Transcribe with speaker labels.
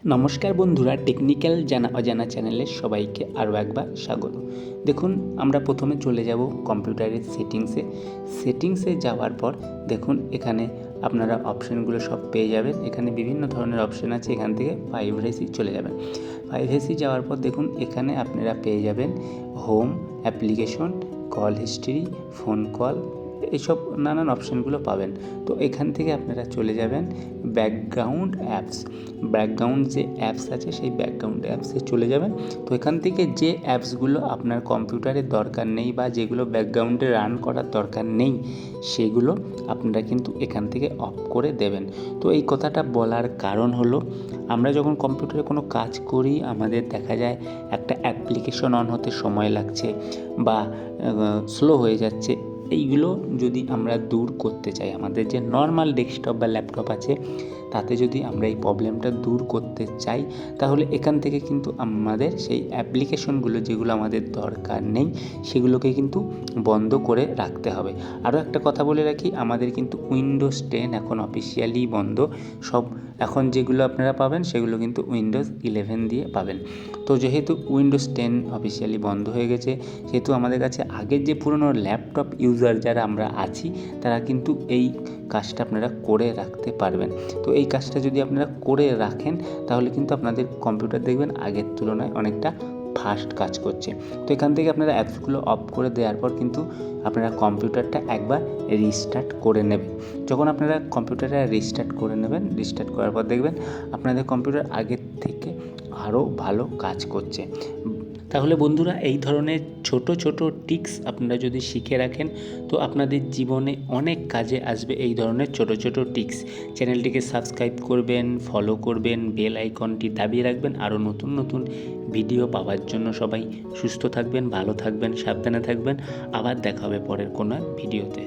Speaker 1: নমস্কার বন্ধুরা, টেকনিক্যাল জানা অজানা চ্যানেলে সবাইকে আরও একবার স্বাগত। দেখুন, আমরা প্রথমে চলে যাব কম্পিউটারের সেটিংসে যাওয়ার পর দেখুন এখানে আপনারা অপশানগুলো সব পেয়ে যাবেন। এখানে বিভিন্ন ধরনের অপশান আছে, এখান থেকে প্রাইভেসি চলে যাবেন। প্রাইভেসি যাওয়ার পর দেখুন এখানে আপনারা পেয়ে যাবেন home, application, call history, phone call, এইসব নানান অপশানগুলো পাবেন। তো এখান থেকে আপনারা চলে যাবেন ব্যাকগ্রাউন্ড যে অ্যাপস আছে সেই ব্যাকগ্রাউন্ড অ্যাপসে চলে যাবেন। তো এখান থেকে যে অ্যাপসগুলো আপনার কম্পিউটারের দরকার নেই বা যেগুলো ব্যাকগ্রাউন্ডে রান করার দরকার নেই সেগুলো আপনারা কিন্তু এখান থেকে অফ করে দেবেন। তো এই কথাটা বলার কারণ হলো, আমরা যখন কম্পিউটারে কোনো কাজ করি আমাদের দেখা যায় একটা অ্যাপ্লিকেশন অন হতে সময় লাগছে বা স্লো হয়ে যাচ্ছে। এইগুলো যদি আমরা দূর করতে চাই, আমাদের যে নর্মাল ডেস্কটপ বা ল্যাপটপ আছে তাতে যদি আমরা এই প্রবলেমটা দূর করতে চাই, তাহলে এখান থেকে কিন্তু আমাদের সেই অ্যাপ্লিকেশনগুলো যেগুলো আমাদের দরকার নেই সেগুলোকে কিন্তু বন্ধ করে রাখতে হবে। আরও একটা কথা বলে রাখি, আমাদের কিন্তু উইন্ডোজ 10 এখন অফিসিয়ালি বন্ধ। সব এখন যেগুলো আপনারা পাবেন সেগুলো কিন্তু উইন্ডোজ 11 দিয়ে পাবেন। তো যেহেতু উইন্ডোজ 10 অফিসিয়ালি বন্ধ হয়ে গেছে, সেহেতু আমাদের কাছে আগের যে পুরনো ল্যাপটপ ইউজার যারা আমরা আছি তারা কিন্তু এই কাজটা আপনারা করে রাখতে পারবেন। তো এই কাজটা যদি আপনারা করে রাখেন তাহলে কিন্তু আপনাদের কম্পিউটার দেখবেন আগের তুলনায় অনেকটা ফাস্ট কাজ করছে। তো এখান থেকে আপনারা অ্যাপসগুলো অফ করে দেওয়ার পর কিন্তু আপনারা কম্পিউটারটা একবার রিস্টার্ট করে নেবেন। যখন আপনারা কম্পিউটারটা রিস্টার্ট করার পর দেখবেন আপনাদের কম্পিউটার আগের থেকে আরও ভালো কাজ করছে। তাহলে বন্ধুরা, এই ধরনের ছোট ছোট টিপস আপনারা যদি শিখে রাখেন তো আপনাদের জীবনে অনেক কাজে আসবে এই ধরনের ছোট ছোট টিপস। চ্যানেলটিকে সাবস্ক্রাইব করবেন, ফলো করবেন, বেল আইকনটি দাবিয়ে রাখবেন আরও নতুন নতুন ভিডিও পাওয়ার জন্য। সবাই সুস্থ থাকবেন, ভালো থাকবেন, সাবধানে থাকবেন। আবার দেখা হবে পরের কোনো ভিডিওতে।